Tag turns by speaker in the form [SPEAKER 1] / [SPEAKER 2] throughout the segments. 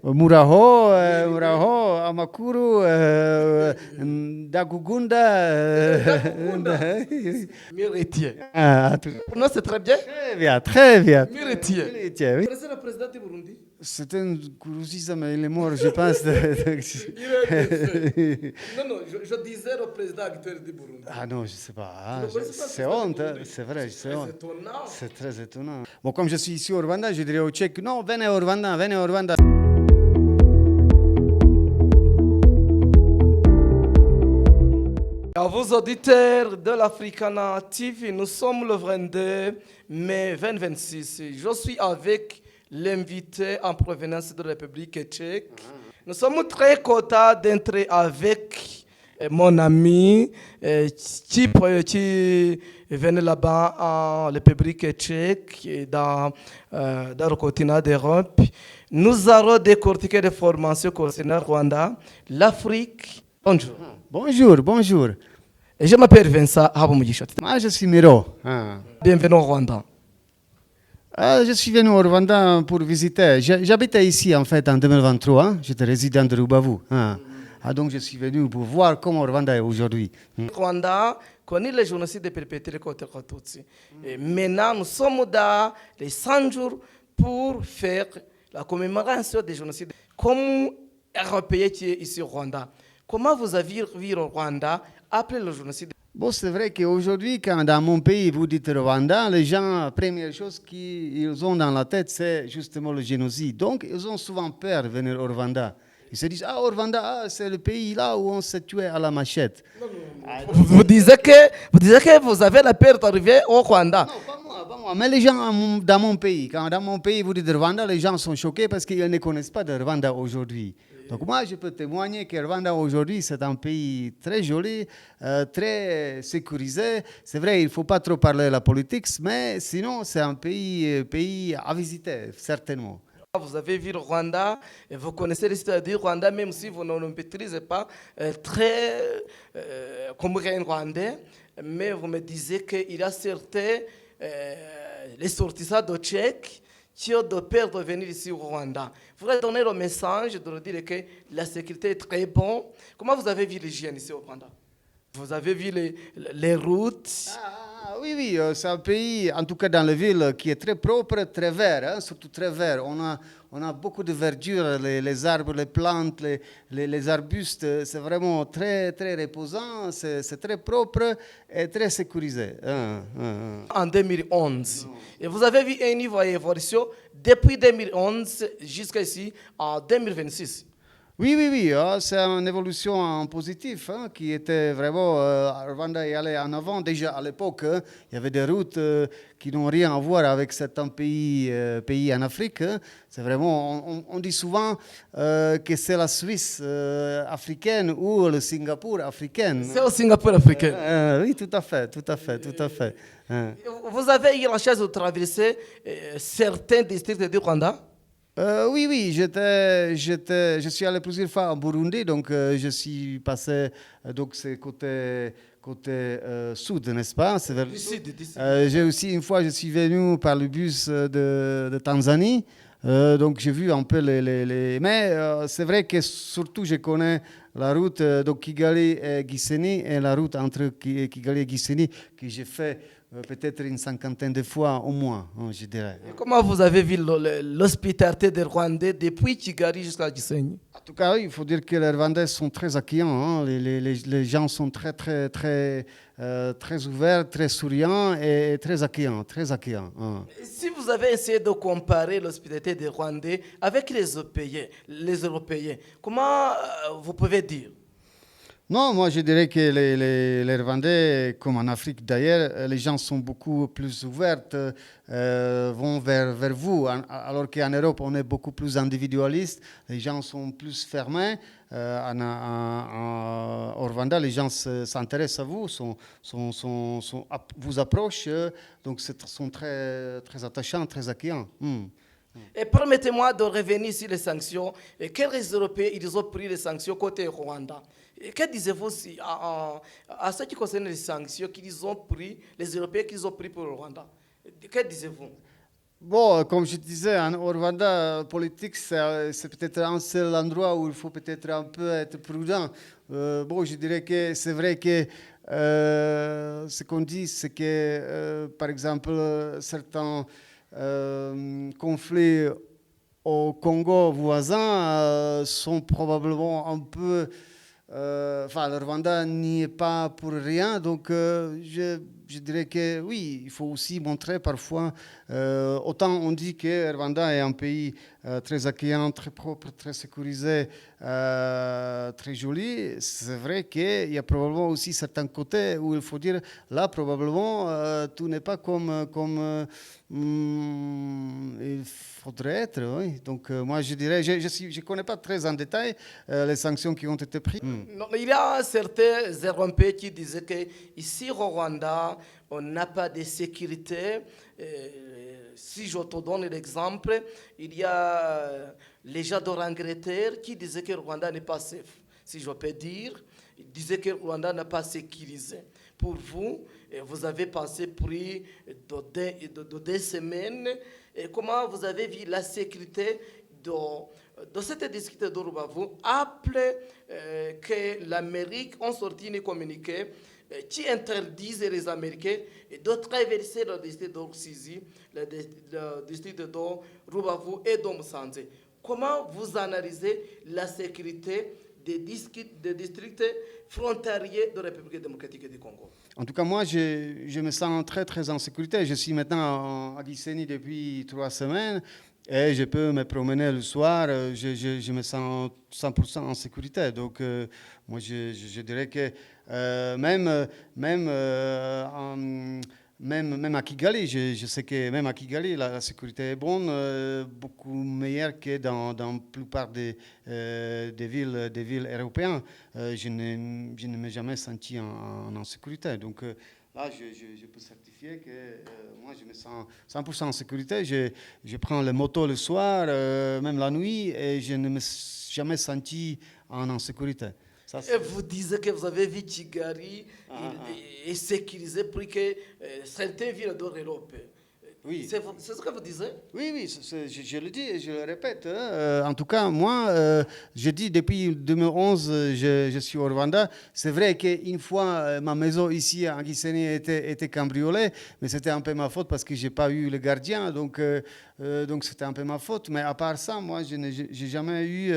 [SPEAKER 1] Muraho, Muraho, Amakuru, Dagugunda.
[SPEAKER 2] Muretier.
[SPEAKER 1] Ah,
[SPEAKER 2] Pour nous, c'est très bien.
[SPEAKER 1] très bien, très bien.
[SPEAKER 2] Muretier.
[SPEAKER 1] Muretier, oui.
[SPEAKER 2] C'est le président du Burundi.
[SPEAKER 1] C'est un Kourouziza, mais il est mort, je pense.
[SPEAKER 2] Non, je disais le président actuel du Burundi.
[SPEAKER 1] Ah non, je ne sais pas.
[SPEAKER 2] Tu ne connais pas
[SPEAKER 1] C'est
[SPEAKER 2] le
[SPEAKER 1] honte,
[SPEAKER 2] président du
[SPEAKER 1] c'est vrai, c'est
[SPEAKER 2] C'est
[SPEAKER 1] honte.
[SPEAKER 2] étonnant.
[SPEAKER 1] C'est très étonnant. Bon, comme je suis ici au Rwanda, je dirais au Tchèques, non, venez au Rwanda, venez au Rwanda.
[SPEAKER 2] À vos auditeurs de l'Africana TV, nous sommes le 22 mai 2026. Je suis avec l'invité en provenance de la République tchèque. Nous sommes très contents d'entrer avec mon ami qui venait là-bas en République tchèque, dans le continent d'Europe. Nous allons décortiquer des formations concernant Rwanda, l'Afrique. Bonjour.
[SPEAKER 1] Bonjour, bonjour.
[SPEAKER 2] Et je m'appelle Vincent Haboumugisha.
[SPEAKER 1] Moi, je suis Miro. Ah.
[SPEAKER 2] Bienvenue au Rwanda.
[SPEAKER 1] Je suis venu au Rwanda pour visiter. J'habitais ici, en fait, en 2023. Hein. J'étais résident de Rubavu. Ah. Donc, je suis venu pour voir comment le Rwanda est aujourd'hui.
[SPEAKER 2] Rwanda connaît le génocide perpétré contre les Tutsis. Et maintenant, nous sommes dans les 100 jours pour faire la commémoration des génocides. Comme Européens qui est ici au Rwanda, comment vous avez vu le Rwanda après le génocide?
[SPEAKER 1] Bon, c'est vrai qu'aujourd'hui, quand dans mon pays, vous dites Rwanda, les gens, la première chose qu'ils ont dans la tête, c'est justement le génocide. Donc, ils ont souvent peur de venir au Rwanda. Ils se disent, au Rwanda, c'est le pays là où on s'est tué à la machette.
[SPEAKER 2] Vous disiez que vous avez la peur d'arriver au Rwanda.
[SPEAKER 1] Non, pas moi. Mais les gens dans mon pays, quand dans mon pays, vous dites Rwanda, les gens sont choqués parce qu'ils ne connaissent pas de Rwanda aujourd'hui. Donc moi, je peux témoigner que Rwanda aujourd'hui, c'est un pays très joli, très sécurisé. C'est vrai, il ne faut pas trop parler de la politique, mais sinon, c'est un pays à visiter, certainement.
[SPEAKER 2] Vous avez vu le Rwanda, et vous connaissez l'histoire du Rwanda, même si vous ne le maîtrisez pas très comme un Rwandais, mais vous me disiez qu'il y a certains les sortissants de Tchèques qui ont de peur de venir ici au Rwanda. Vous voudrais donner le message de leur dire que la sécurité est très bonne. Comment vous avez vu l'hygiène ici au Rwanda? Vous avez vu les routes?
[SPEAKER 1] Oui, c'est un pays, en tout cas dans les villes, qui est très propre, très vert, hein, surtout très vert. On a beaucoup de verdure, les arbres, les plantes, les arbustes. C'est vraiment très, très reposant, c'est très propre et très sécurisé.
[SPEAKER 2] En 2011. Et vous avez vu un niveau d'évolution depuis 2011 jusqu'à ici, en 2026.
[SPEAKER 1] Oui, c'est une évolution en positif qui était vraiment. Rwanda est allé en avant. Déjà à l'époque, il y avait des routes qui n'ont rien à voir avec certains pays en Afrique. C'est vraiment. On dit souvent que c'est la Suisse africaine ou le Singapour africain.
[SPEAKER 2] C'est au Singapour africain.
[SPEAKER 1] Oui, tout à fait.
[SPEAKER 2] Vous avez eu la chance de traverser certains districts du Rwanda?
[SPEAKER 1] Oui, je suis allé plusieurs fois en Burundi, donc je suis passé, donc c'est côté sud, n'est-ce pas? C'est vers le sud. J'ai aussi, une fois, je suis venu par le bus de Tanzanie, donc j'ai vu un peu mais c'est vrai que surtout je connais la route donc Kigali et Gisenyi et la route entre Kigali et Gisenyi que j'ai fait peut-être une cinquantaine de fois au moins, je dirais.
[SPEAKER 2] Et comment vous avez vu l'hospitalité des Rwandais depuis Kigali jusqu'à Gisenyi?
[SPEAKER 1] En tout cas, il faut dire que les Rwandais sont très accueillants. Hein. Les gens sont très ouverts, très souriants et très accueillants. Hein.
[SPEAKER 2] Si vous avez essayé de comparer l'hospitalité des Rwandais avec les Européens, comment vous pouvez dire?
[SPEAKER 1] Non, moi je dirais que les Rwandais, comme en Afrique d'ailleurs, les gens sont beaucoup plus ouverts, vont vers vous, alors qu'en Europe on est beaucoup plus individualiste, les gens sont plus fermés. Au Rwanda, les gens s'intéressent à vous, vous approchent, donc sont très, très attachants, très accueillants.
[SPEAKER 2] Et permettez-moi de revenir sur les sanctions. Et quels Européens ils ont pris les sanctions côté Rwanda? Et que disiez-vous à ce qui concerne les sanctions qu'ils ont pris, les Européens qu'ils ont pris pour le Rwanda? Que disiez-vous?
[SPEAKER 1] Bon, comme je disais, au Rwanda, politique, c'est peut-être un seul endroit où il faut peut-être un peu être prudent. Bon, je dirais que c'est vrai que ce qu'on dit, c'est que, par exemple, certains conflits au Congo voisin sont probablement un peu enfin, le Rwanda n'y est pas pour rien, donc je dirais que oui, il faut aussi montrer parfois, autant on dit que le Rwanda est un pays très accueillant, très propre, très sécurisé, très joli, c'est vrai qu'il y a probablement aussi certains côtés où il faut dire, là probablement tout n'est pas comme il faudrait être, oui. Donc moi je dirais, je connais pas très en détail les sanctions qui ont été prises.
[SPEAKER 2] Non, il y a certains RMP qui disaient que ici au Rwanda, on n'a pas de sécurité. Si je te donne l'exemple, il y a les gens d'Angleterre qui disaient que le Rwanda n'est pas safe, si je peux dire. Ils disaient que le Rwanda n'est pas sécurisé. Pour vous, vous avez passé pris de 2 semaines. Et comment vous avez vu la sécurité de cette district de Rubavu après que l'Amérique a sorti un communiqué qui interdisent les Américains de traverser le district de Rusizi, le district de Rubavu et de Musanze. Comment vous analysez la sécurité des districts frontaliers de la République démocratique du Congo?
[SPEAKER 1] En tout cas, moi, je me sens très, très en sécurité. Je suis maintenant à Gisenyi depuis 3 semaines et je peux me promener le soir. Je me sens 100% en sécurité. Donc, moi, je dirais que même à Kigali, je sais que même à Kigali, la sécurité est bonne, beaucoup meilleure que dans la plupart des villes européennes. Je ne m'ai jamais senti en sécurité. Donc là, je peux certifier que moi, je me sens 100% en sécurité. Je prends les motos le soir, même la nuit, et je ne me suis jamais senti en insécurité.
[SPEAKER 2] Et vous disiez que vous avez vu Kigali et sécurisé pour que certaines villes d'Europe.
[SPEAKER 1] Oui.
[SPEAKER 2] C'est ce que vous disiez?
[SPEAKER 1] Oui, oui, je le dis et je le répète. En tout cas, moi, je dis depuis 2011, je suis au Rwanda. C'est vrai qu'une fois, ma maison ici à Gisenyi était cambriolée, mais c'était un peu ma faute parce que je n'ai pas eu le gardien. Donc c'était un peu ma faute. Mais à part ça, moi, je n'ai jamais eu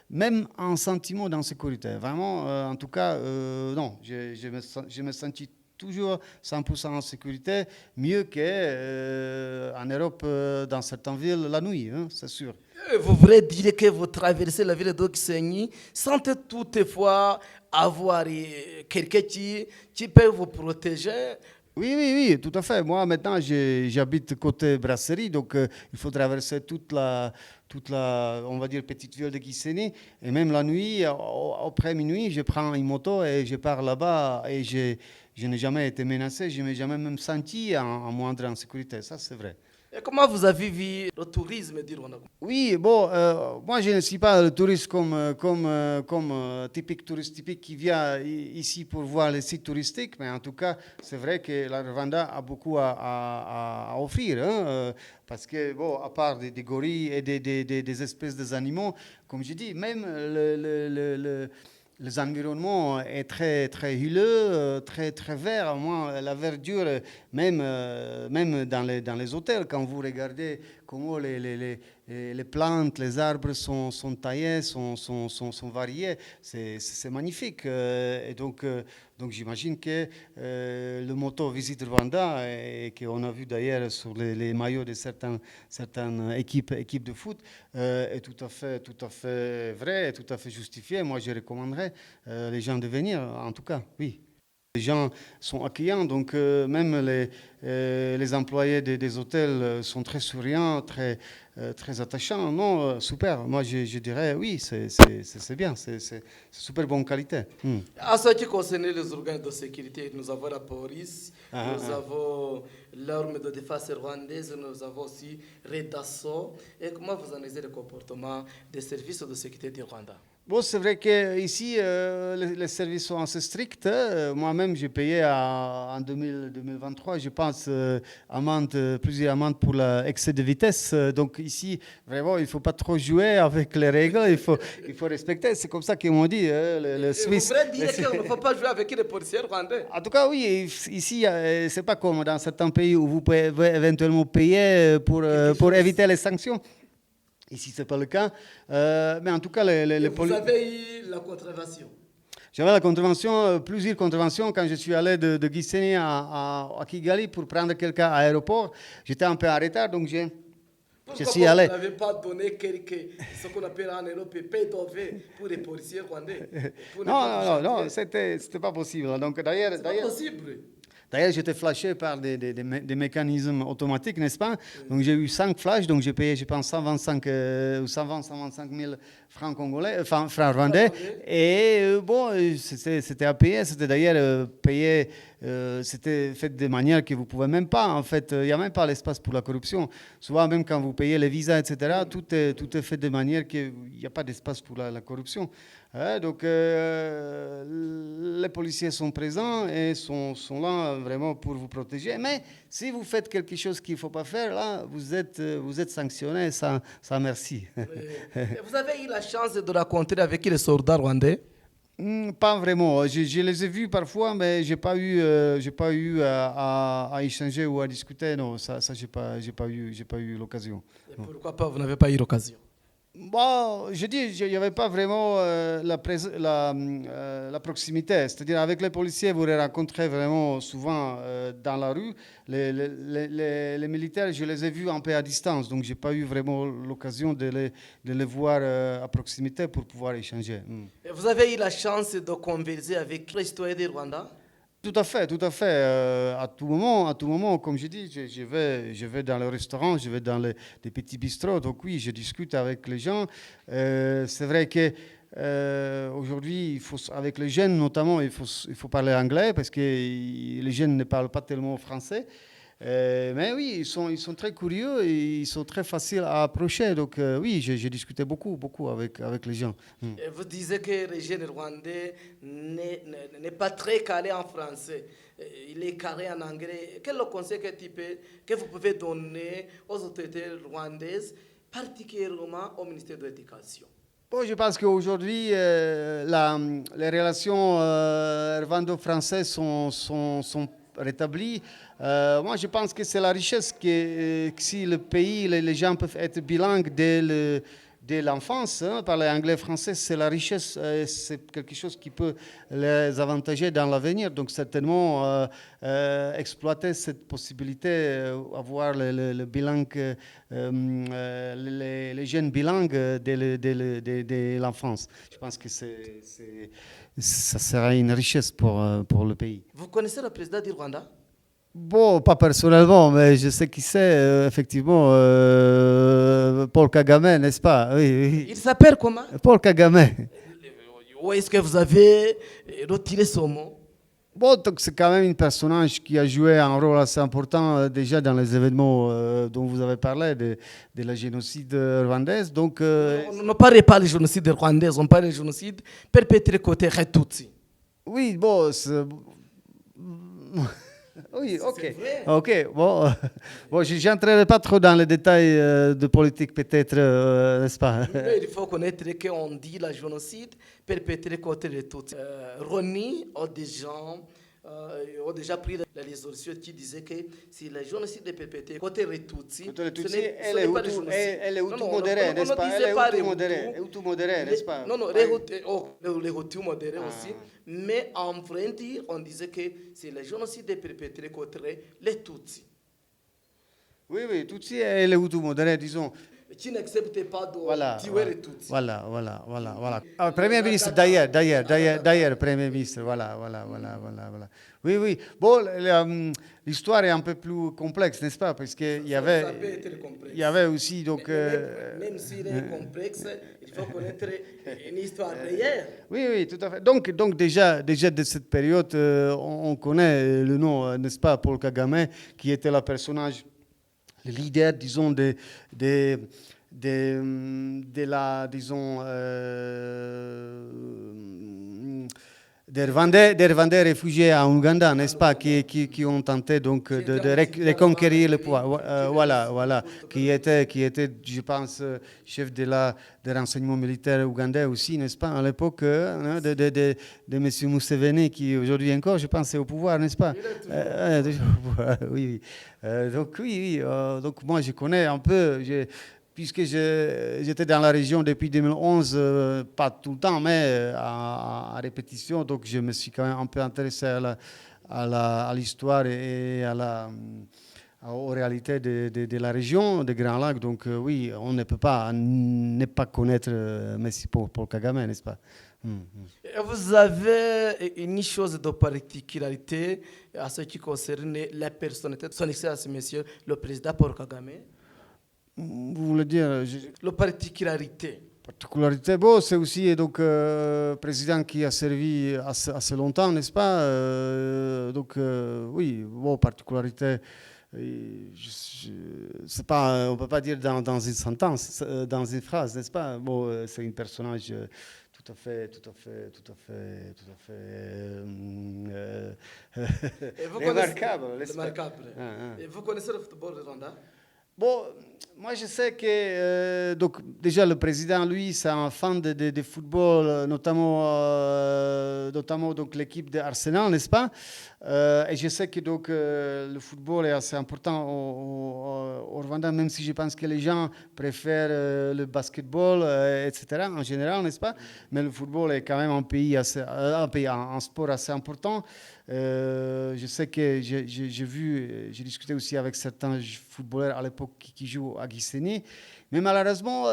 [SPEAKER 1] même un sentiment d'insécurité. Vraiment, en tout cas, non, je me sentis toujours 100% en sécurité, mieux qu'en Europe, dans certaines villes, la nuit, hein, c'est sûr.
[SPEAKER 2] Vous voulez dire que vous traversez la ville de Gisenyi sans toutefois avoir quelqu'un qui peut vous protéger?
[SPEAKER 1] Oui, oui, oui, tout à fait. Moi, maintenant, j'habite côté Brasserie, donc il faut traverser toute la, on va dire, petite ville de Gisenyi. Et même la nuit, après minuit, je prends une moto et je pars là-bas et je n'ai jamais été menacé, je ne m'ai jamais même senti en moindre insécurité. Ça, c'est vrai.
[SPEAKER 2] Et comment vous avez vu le tourisme du Rwanda?
[SPEAKER 1] Oui, bon, moi je ne suis pas le touriste comme typique touriste typique qui vient ici pour voir les sites touristiques, mais en tout cas, c'est vrai que la Rwanda a beaucoup à offrir, hein, parce que, bon, à part des gorilles et des espèces d'animaux, comme je dis, même les environnements est très, très huileux, très, très vert. Moi, la verdure, même dans les hôtels, quand vous regardez comment les plantes, les arbres sont taillés, sont variés, c'est magnifique. Et donc j'imagine que le motto Visite Rwanda, et qu'on a vu d'ailleurs sur les maillots de certaines équipes de foot, est tout à fait vrai, et tout à fait justifié. Moi, je recommanderais les gens de venir, en tout cas, oui. Les gens sont accueillants, donc même les employés des hôtels sont très souriants, très attachants. Non, super. Moi, je dirais oui, c'est bien, c'est super bonne qualité.
[SPEAKER 2] En ce qui concerne les organes de sécurité, nous avons la police, nous avons l'arme de défense rwandaise, nous avons aussi Redasso. Et comment vous analysez le comportement des services de sécurité du Rwanda?
[SPEAKER 1] Bon, c'est vrai qu'ici, les services sont assez stricts. Moi-même, j'ai payé en 2023, je pense, plusieurs amendes pour l'excès de vitesse. Donc ici, vraiment, il ne faut pas trop jouer avec les règles, il faut respecter. C'est comme ça qu'ils m'ont dit, le
[SPEAKER 2] Et vous
[SPEAKER 1] Suisse.
[SPEAKER 2] voulez dire qu'il ne faut pas jouer avec les policiers rwandais?
[SPEAKER 1] En tout cas, oui, ici, c'est pas comme dans certains pays où vous pouvez éventuellement payer pour éviter les sanctions. Ici, ce n'est pas le cas. Mais en tout cas,
[SPEAKER 2] Vous avez eu la contravention.
[SPEAKER 1] j'avais la contravention, plusieurs contraventions. Quand je suis allé de Gisenyi à Kigali pour prendre quelqu'un à l'aéroport, j'étais un peu en retard, donc je suis allé.
[SPEAKER 2] Vous n'avez pas donné ce qu'on appelle en Europe pay-to-pay pour les policiers rwandais?
[SPEAKER 1] Non, c'était pas possible. Donc,
[SPEAKER 2] C'est pas possible.
[SPEAKER 1] D'ailleurs, j'étais flashé par des mécanismes automatiques, n'est-ce pas? Donc, j'ai eu 5 flashs, donc j'ai payé, je pense, 125 000 francs congolais, francs rwandais. Et bon, c'était à payer. C'était d'ailleurs payé, c'était fait de manière que vous ne pouvez même pas, en fait, il n'y a même pas l'espace pour la corruption. Souvent, même quand vous payez les visas, etc., tout est fait de manière qu'il n'y a pas d'espace pour la corruption. Donc, les policiers sont présents et sont là vraiment pour vous protéger. Mais si vous faites quelque chose qu'il ne faut pas faire, là, vous êtes sanctionné sans merci.
[SPEAKER 2] Vous avez eu la chance de rencontrer avec les soldats rwandais?
[SPEAKER 1] Pas vraiment. Je les ai vus parfois, mais j'ai pas eu à échanger ou à discuter. Non, ça j'ai pas eu l'occasion.
[SPEAKER 2] Et pourquoi pas, vous n'avez pas eu l'occasion?
[SPEAKER 1] Bon, je dis, il n'y avait pas vraiment la proximité. C'est-à-dire, avec les policiers, vous les rencontrez vraiment souvent dans la rue. Les militaires, je les ai vus un peu à distance, donc je n'ai pas eu vraiment l'occasion de les voir à proximité pour pouvoir échanger.
[SPEAKER 2] Et vous avez eu la chance de converser avec les citoyens du Rwanda?
[SPEAKER 1] Tout à fait, tout à fait. À tout moment, comme je dis, je vais dans le restaurant, je vais dans des petits bistrots. Donc oui, je discute avec les gens. C'est vrai que aujourd'hui, avec les jeunes notamment, il faut parler anglais parce que les jeunes ne parlent pas tellement français. Mais oui, ils sont très curieux et ils sont très faciles à approcher. Donc oui, j'ai discuté beaucoup avec les gens.
[SPEAKER 2] Et vous disiez que le jeune rwandais n'est pas très calé en français. Il est calé en anglais. Quel est le conseil que vous pouvez donner aux autorités rwandaises, particulièrement au ministère de l'Éducation?
[SPEAKER 1] Bon, je pense qu'aujourd'hui, les relations rwando-françaises sont rétablies. Moi, je pense que c'est la richesse que si le pays, les gens peuvent être bilingues dès l'enfance, parler anglais, français, c'est la richesse, c'est quelque chose qui peut les avantager dans l'avenir. Donc, certainement, exploiter cette possibilité, avoir les bilingues, les jeunes bilingues dès l'enfance. Je pense que ça sera une richesse pour le pays.
[SPEAKER 2] Vous connaissez le président du Rwanda?
[SPEAKER 1] Bon, pas personnellement, mais je sais qui c'est, effectivement, Paul Kagame, n'est-ce pas? Oui.
[SPEAKER 2] Il s'appelle comment?
[SPEAKER 1] Paul Kagame.
[SPEAKER 2] Où est-ce que vous avez retiré son mot?
[SPEAKER 1] Bon, donc c'est quand même un personnage qui a joué un rôle assez important déjà dans les événements dont vous avez parlé, de la génocide rwandaise. Donc,
[SPEAKER 2] On ne parle pas du génocide rwandais, on parle du génocide perpétré côté Tutsi.
[SPEAKER 1] Oui, bon, oui, ok. Bon, je n'entrerai pas trop dans les détails de politique, peut-être, n'est-ce pas?
[SPEAKER 2] Mais il faut connaître qu'on dit le génocide perpétré contre les Tutsis. Roni ont déjà pris la résolution qui disait que si le génocide est perpétré contre les Tutsis,
[SPEAKER 1] elle est Hutu modérée, n'est-ce pas? Elle est Hutu modérée, n'est-ce pas?
[SPEAKER 2] Non, les Hutus modérés aussi. Mais en vrai dire, on disait que si le génocide est perpétré contre les Tutsis.
[SPEAKER 1] Oui, Tutsi et les Hutus modérés, disons.
[SPEAKER 2] Qui n'acceptent pas de tuer les Tutsis.
[SPEAKER 1] Voilà. Premier ministre, d'ailleurs, Premier ministre, voilà. Oui. Bon, l'histoire est un peu plus complexe, n'est-ce pas? Parce qu'il y avait aussi, donc...
[SPEAKER 2] Même s'il est complexe, il faut connaître une histoire réelle.
[SPEAKER 1] Oui, tout à fait. Donc déjà de cette période, on connaît le nom, n'est-ce pas, Paul Kagame, qui était le personnage, le leader, disons, disons, des Rwandais réfugiés en Ouganda, n'est-ce pas, qui ont tenté donc de reconquérir le pouvoir. Voilà, qui était, je pense, chef des renseignements militaires ougandais aussi, n'est-ce pas, à l'époque de M. Museveni, qui aujourd'hui encore, je pense, est au pouvoir, n'est-ce pas? Oui. Donc oui. Donc moi, je connais un peu. Puisque j'étais dans la région depuis 2011, pas tout le temps, mais à répétition, donc je me suis quand même un peu intéressé à l'histoire et aux réalités de la région des Grands Lacs. Donc oui, on ne peut pas ne pas connaître Messi Paul Kagame, n'est-ce pas?
[SPEAKER 2] Et vous avez une chose de particularité à ce qui concerne la personnalité de son excellence, monsieur le président Paul Kagame.
[SPEAKER 1] Vous voulez dire
[SPEAKER 2] La particularité.
[SPEAKER 1] Bon, c'est aussi donc président qui a servi assez longtemps, n'est-ce pas? Donc oui, bon, particularité. C'est pas, on peut pas dire dans une sentence, dans une phrase, n'est-ce pas? Bon, c'est un personnage tout à fait remarquable, n'est-ce pas?
[SPEAKER 2] Et vous connaissez le football rwandais?
[SPEAKER 1] Bon, moi je sais que donc déjà le président, lui, c'est un fan de football, notamment donc l'équipe d'Arsenal, n'est-ce pas? Et je sais que donc le football est assez important au Rwanda, même si je pense que les gens préfèrent le basketball, etc. en général, n'est-ce pas? Mais le football est quand même un sport assez important. Je sais que j'ai discuté aussi avec certains footballeurs à l'époque qui jouent à Gisenyi, mais malheureusement,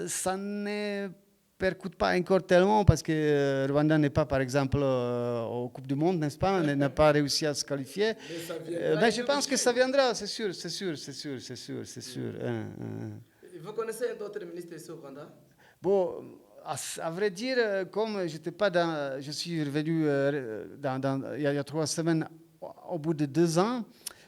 [SPEAKER 1] ça ne percute pas encore tellement parce que Rwanda n'est pas, par exemple, aux Coupes du Monde, n'est-ce pas? N'a pas réussi à se qualifier. Mais je pense que ça viendra, c'est sûr.
[SPEAKER 2] Vous connaissez un autre ministre ici au Rwanda?
[SPEAKER 1] Bon, à vrai dire, comme je suis revenu il y a 3 semaines, au bout de 2 ans,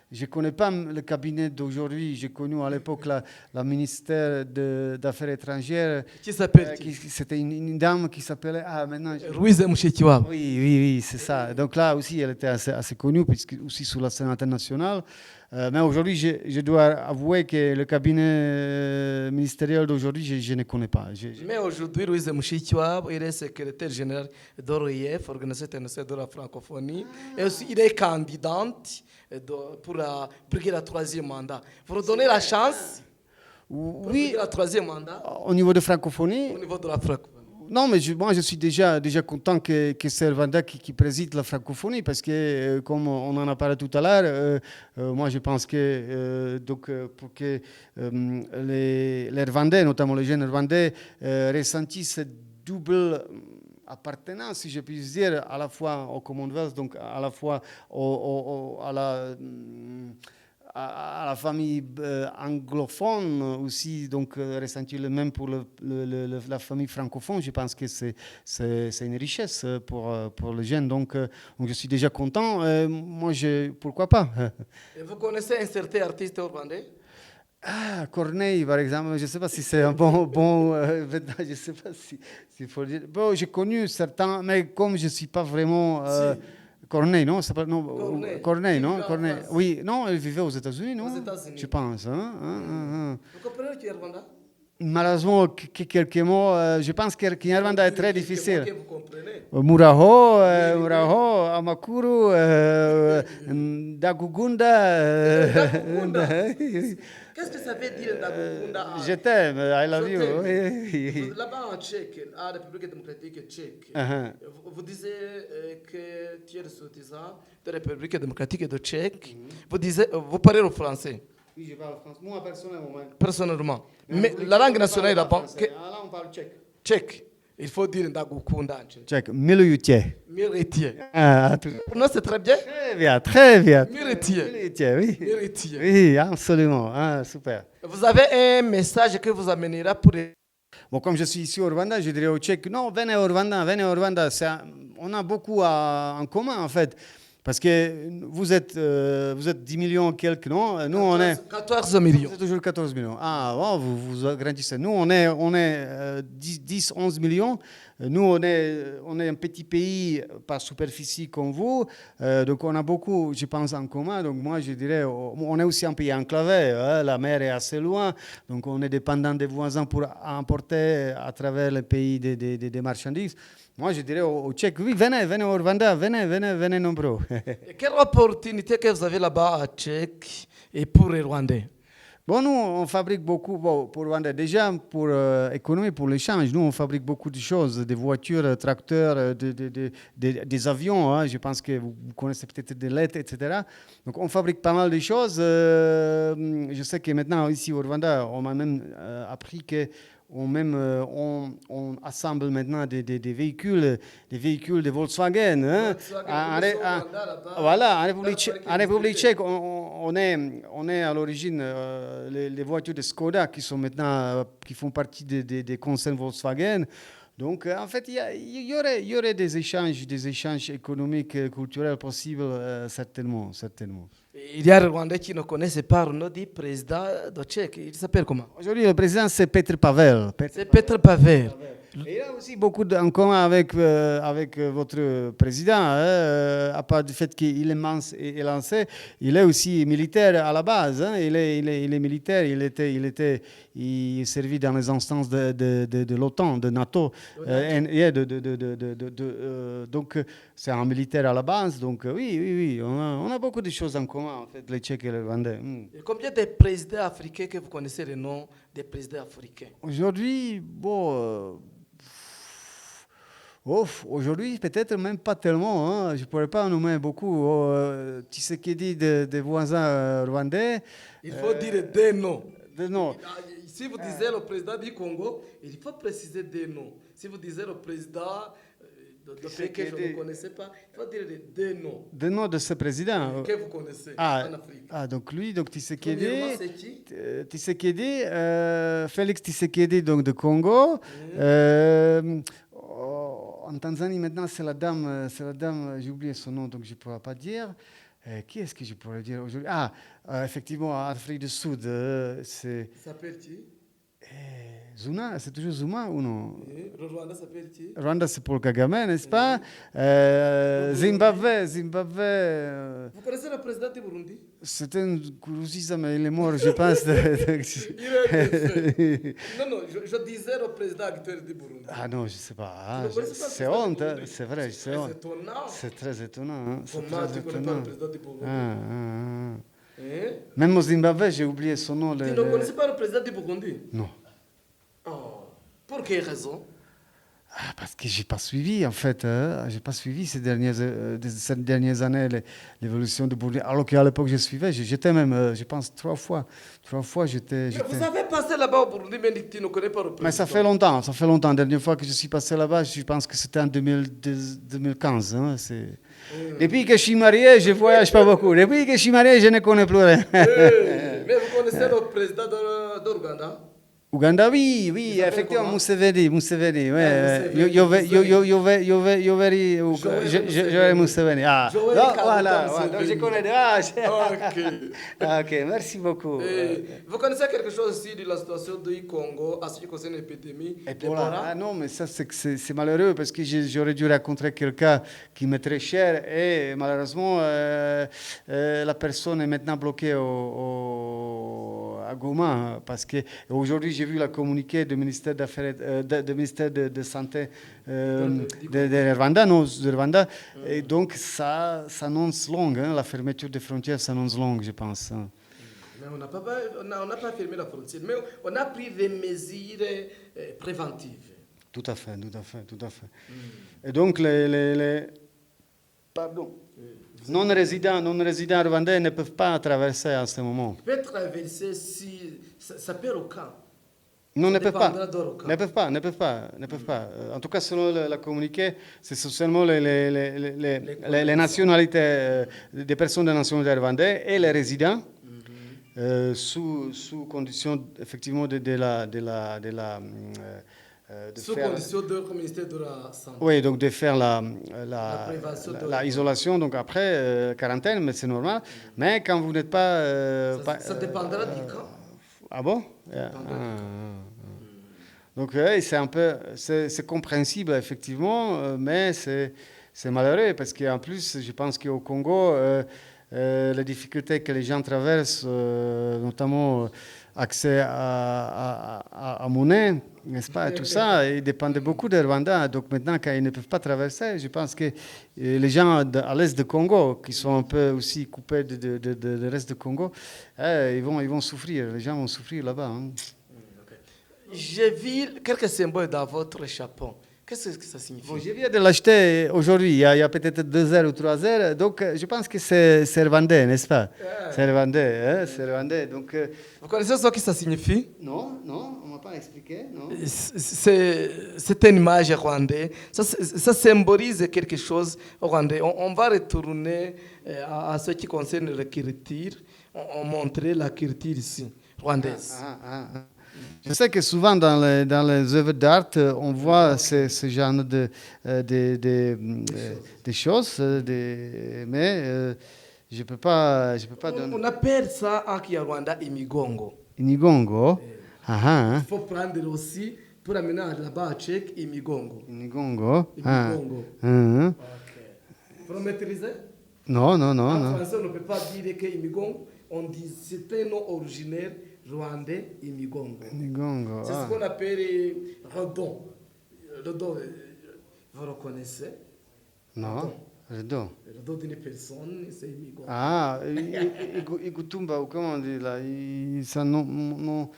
[SPEAKER 1] je ne connais pas le cabinet d'aujourd'hui. J'ai connu à l'époque la ministère d'Affaires étrangères.
[SPEAKER 2] Qui s'appelle
[SPEAKER 1] C'était une dame qui s'appelait... maintenant...
[SPEAKER 2] Louise Mushikiwabo.
[SPEAKER 1] Oui, c'est ça. Donc là aussi, elle était assez connue, puisque aussi sur la scène internationale. Mais aujourd'hui, je dois avouer que le cabinet ministériel d'aujourd'hui, je ne connais pas.
[SPEAKER 2] Mais aujourd'hui, Louise Mushikiwabo, il est secrétaire général de l'OIF, Organisation internationale de la francophonie, et aussi il est candidate pour briguer le 3e mandat. Vous donnez la chance pour briguer le 3e mandat?
[SPEAKER 1] Au niveau de francophonie?
[SPEAKER 2] Au niveau de la francophonie.
[SPEAKER 1] Non, mais moi, je suis déjà content que c'est Rwanda qui préside la francophonie parce que, comme on en a parlé tout à l'heure, moi, je pense que pour que les Rwandais, notamment les jeunes Rwandais, ressentissent cette double appartenance, si je puis dire, à la fois au Commonwealth, donc à la fois à la famille anglophone aussi, donc ressentir le même pour la famille francophone. Je pense que c'est une richesse pour les jeunes. Donc je suis déjà content. Moi, pourquoi pas?
[SPEAKER 2] Et vous connaissez un certain artiste rwandais?
[SPEAKER 1] Corneille, par exemple, je ne sais pas si c'est un bon je ne sais pas s'il faut le dire. Bon, j'ai connu certains, mais comme je ne suis pas vraiment... Corneille, non? Corneille, non? Corneille. Oui, non, il vivait aux États-Unis, non?
[SPEAKER 2] Aux États-Unis.
[SPEAKER 1] Je pense. Vous
[SPEAKER 2] comprenez qui est Rwanda?
[SPEAKER 1] Malheureusement, quelques mots. Je pense que Kinyarwanda est très difficile.
[SPEAKER 2] Vous comprenez?
[SPEAKER 1] Muraho, Amakuru, Ndagugunda.
[SPEAKER 2] Qu'est-ce que ça veut dire Ndagugunda?
[SPEAKER 1] Je t'aime, I love you.
[SPEAKER 2] Là-bas en Tchèque, en République démocratique tchèque, vous disiez que tu es ressortissant de la République démocratique de Tchèque. Vous parlez le français?
[SPEAKER 1] Oui, je parle français. Moi, personnellement.
[SPEAKER 2] Personnellement. Mais la langue nationale là-bas.
[SPEAKER 1] Là, on parle tchèque.
[SPEAKER 2] Tchèque. Il faut dire Ndagukunda.
[SPEAKER 1] Tchèque. Milutier.
[SPEAKER 2] Militier.
[SPEAKER 1] Non,
[SPEAKER 2] c'est très bien.
[SPEAKER 1] Très bien.
[SPEAKER 2] Militier.
[SPEAKER 1] Oui.
[SPEAKER 2] Militier.
[SPEAKER 1] Oui, absolument. Super.
[SPEAKER 2] Vous avez un message que vous amènerez pour...
[SPEAKER 1] Bon, comme je suis ici au Rwanda, je dirais aux Tchèques, non, venez au Rwanda. On a beaucoup en commun, en fait. Parce que vous êtes 10 millions quelques, non? Nous, on est...
[SPEAKER 2] 14 millions.
[SPEAKER 1] C'est toujours 14 millions. Ah, bon, vous agrandissez. Nous, on est 10, 11 millions. Nous, on est un petit pays par superficie comme vous. Donc, on a beaucoup, je pense, en commun. Donc, moi, je dirais, on est aussi un pays enclavé. Hein? La mer est assez loin. Donc, on est dépendant des voisins pour importer à travers le pays des marchandises. Moi, je dirais aux Tchèques, oui, venez au Rwanda, venez nombreux.
[SPEAKER 2] Et quelle opportunité que vous avez là-bas à Tchèque et pour les Rwandais?
[SPEAKER 1] Bon, nous, on fabrique beaucoup, bon, pour Rwanda, déjà pour économie, pour l'échange, nous, on fabrique beaucoup de choses, des voitures, tracteurs, des avions, hein, je pense que vous connaissez peut-être des lettres, etc. Donc, on fabrique pas mal de choses. Je sais que maintenant, ici au Rwanda, on m'a même appris que on assemble maintenant des véhicules de Volkswagen. Hein. Voilà, en République tchèque, on est à l'origine les voitures de Skoda qui sont maintenant qui font partie des concerns Volkswagen. Donc, en fait, il y aurait des échanges économiques, culturels possibles, certainement.
[SPEAKER 2] Il y a des Rwandais qui ne connaissent pas Arnaud, président de Tchèque. Il s'appelle comment?
[SPEAKER 1] Aujourd'hui, le président, c'est Petr Pavel.
[SPEAKER 2] C'est Petr Pavel.
[SPEAKER 1] Et il a aussi beaucoup en commun avec votre président, hein, à part du fait qu'il est lancé, il est aussi militaire à la base. Hein, il est militaire, il servit dans les instances de l'OTAN, de NATO. Donc, c'est un militaire à la base. Donc, oui, on a beaucoup de choses en commun, en fait, les Tchèques et les Rwandais.
[SPEAKER 2] Et combien de présidents africains que vous connaissez le nom des présidents africains?
[SPEAKER 1] Aujourd'hui, bon... aujourd'hui, peut-être même pas tellement. Hein. Je ne pourrais pas en nommer beaucoup. Tshisekedi des voisins rwandais.
[SPEAKER 2] Il faut dire des noms.
[SPEAKER 1] Des noms.
[SPEAKER 2] Si vous disiez le président du Congo, il faut préciser des noms. Si vous disiez le président de pays que je ne connaissais pas, il faut dire des noms.
[SPEAKER 1] Des noms de ce président.
[SPEAKER 2] Que vous connaissez en Afrique.
[SPEAKER 1] Donc lui, donc Tshisekedi.
[SPEAKER 2] C'est qui?
[SPEAKER 1] Tshisekedi, Félix Tshisekedi, donc de Congo. En Tanzanie, maintenant, c'est la dame, j'ai oublié son nom, donc je ne pourrais pas dire. Qui est-ce que je pourrais dire aujourd'hui? Effectivement, en Afrique du Sud, c'est...
[SPEAKER 2] S'appelle-t-il?
[SPEAKER 1] Zuma, c'est toujours Zuma ou non?
[SPEAKER 2] Le Rwanda s'appelle-t-il?
[SPEAKER 1] Rwanda, c'est Paul Kagame, n'est-ce pas? Zimbabwe.
[SPEAKER 2] Vous connaissez le président du Burundi?
[SPEAKER 1] C'est un Kourouziza, mais il est mort, je pense.
[SPEAKER 2] Non, je disais le président actuel du Burundi.
[SPEAKER 1] Ah non, je ne sais pas. C'est honte, hein. C'est vrai, c'est honte.
[SPEAKER 2] Étonnant.
[SPEAKER 1] C'est très étonnant. Hein.
[SPEAKER 2] Comment tu ne connais pas le président du Burundi?
[SPEAKER 1] Même au Zimbabwe, j'ai oublié son nom.
[SPEAKER 2] Tu ne connaissais pas le président du Burundi?
[SPEAKER 1] Non.
[SPEAKER 2] Oh. Pour quelle raison?
[SPEAKER 1] Parce que je n'ai pas suivi, en fait. Je n'ai pas suivi ces dernières années l'évolution du Burundi. Alors qu'à l'époque, je suivais. J'étais même, je pense, 3 fois. 3 fois, j'étais...
[SPEAKER 2] Vous avez passé là-bas au Burundi, mais tu ne connais pas le président.
[SPEAKER 1] Mais ça fait longtemps. La dernière fois que je suis passé là-bas, je pense que c'était en 2015. Hein, Depuis que je suis marié, je ne voyage pas beaucoup. Depuis que je suis marié, je ne connais plus rien.
[SPEAKER 2] Mais vous connaissez le président d'Ouganda?
[SPEAKER 1] Ouganda, oui, effectivement, Museveni, Yoweri Museveni. Voilà, donc je connais. Ok, merci beaucoup.
[SPEAKER 2] Vous connaissez quelque chose aussi de la situation du Congo à ce qui concerne l'épidémie Ebola?
[SPEAKER 1] Non, mais ça, c'est malheureux parce que j'aurais dû rencontrer quelqu'un qui m'est très cher et malheureusement, la personne est maintenant bloquée à Goma parce qu'aujourd'hui, j'ai vu la communiqué du ministère de Santé de Rwanda. Et donc, ça s'annonce longue. Hein, la fermeture des frontières s'annonce longue, je pense. Hein.
[SPEAKER 2] Mais on n'a pas fermé la frontière, mais on a pris des mesures préventives.
[SPEAKER 1] Tout à fait. Et donc, les non-résidents rwandais ne peuvent pas traverser en ce moment.
[SPEAKER 2] Ils peuvent traverser si ça peut au camp.
[SPEAKER 1] Non, ne peuvent pas. En tout cas, selon la communiqué, c'est seulement les nationalités, des personnes de nationalité rwandaise et les résidents, sous condition effectivement de la de
[SPEAKER 2] Sous
[SPEAKER 1] faire...
[SPEAKER 2] condition de ministère de la Santé.
[SPEAKER 1] Oui, donc de faire
[SPEAKER 2] prévention de
[SPEAKER 1] la isolation, donc après quarantaine, mais c'est normal. Mais quand vous n'êtes pas...
[SPEAKER 2] Ça dépendra du cas.
[SPEAKER 1] Ah bon? Donc c'est un peu... C'est compréhensible, effectivement, mais c'est malheureux, parce qu'en plus, je pense qu'au Congo, les difficultés que les gens traversent, notamment accès à monnaie, n'est-ce pas, tout ça, ils dépendent beaucoup des Rwandais. Donc maintenant, quand ils ne peuvent pas traverser, je pense que les gens à l'est du Congo, qui sont un peu aussi coupés de reste du Congo, ils vont souffrir, les gens vont souffrir là-bas. Hein.
[SPEAKER 2] J'ai vu quelques symboles dans votre chapeau. Qu'est-ce que ça signifie?
[SPEAKER 1] Bon, je viens de l'acheter aujourd'hui, il y a peut-être 2 heures ou 3 heures, donc je pense que c'est rwandais, n'est-ce pas? C'est rwandais, hein, c'est rwandais. Donc,
[SPEAKER 2] Vous connaissez ce que ça signifie?
[SPEAKER 1] non, on ne m'a pas expliqué, non.
[SPEAKER 2] C'est une image rwandaise. Ça symbolise quelque chose rwandais. On va retourner à ce qui concerne la culture. On montrer la culture ici, rwandaise.
[SPEAKER 1] Je sais que souvent dans les œuvres d'art, on voit ce genre de choses, mais je peux pas donner.
[SPEAKER 2] On appelle ça en Kinyarwanda imigongo.
[SPEAKER 1] Inigongo.
[SPEAKER 2] Il faut prendre aussi pour amener là-bas à Tchèque imigongo.
[SPEAKER 1] Inigongo.
[SPEAKER 2] Imigongo.
[SPEAKER 1] Okay.
[SPEAKER 2] Vous maîtrisez?
[SPEAKER 1] Non.
[SPEAKER 2] En français, on ne peut pas dire que imigongo. On dit c'est un nom originaire rwandais imigongo.
[SPEAKER 1] Inigongo.
[SPEAKER 2] C'est ce qu'on appelle redon. Redon, vous reconnaissez?
[SPEAKER 1] Non. Redon.
[SPEAKER 2] Le dos d'une personne, c'est imigongo.
[SPEAKER 1] Ah, Igutumba, ou comment on dit là, ça non,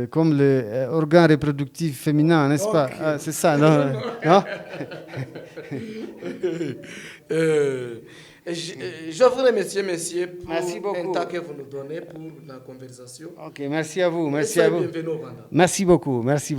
[SPEAKER 1] comme l'organe reproductif féminin, n'est-ce pas?
[SPEAKER 2] Okay.
[SPEAKER 1] Ah, c'est ça, non? Non.
[SPEAKER 2] Je vous remercie, messieurs, pour
[SPEAKER 1] Merci beaucoup.
[SPEAKER 2] un temps que vous nous donnez pour la conversation.
[SPEAKER 1] Ok, merci à vous, merci
[SPEAKER 2] Soyez
[SPEAKER 1] à vous.
[SPEAKER 2] bienvenus au Rwanda.
[SPEAKER 1] Merci beaucoup.
[SPEAKER 2] Merci.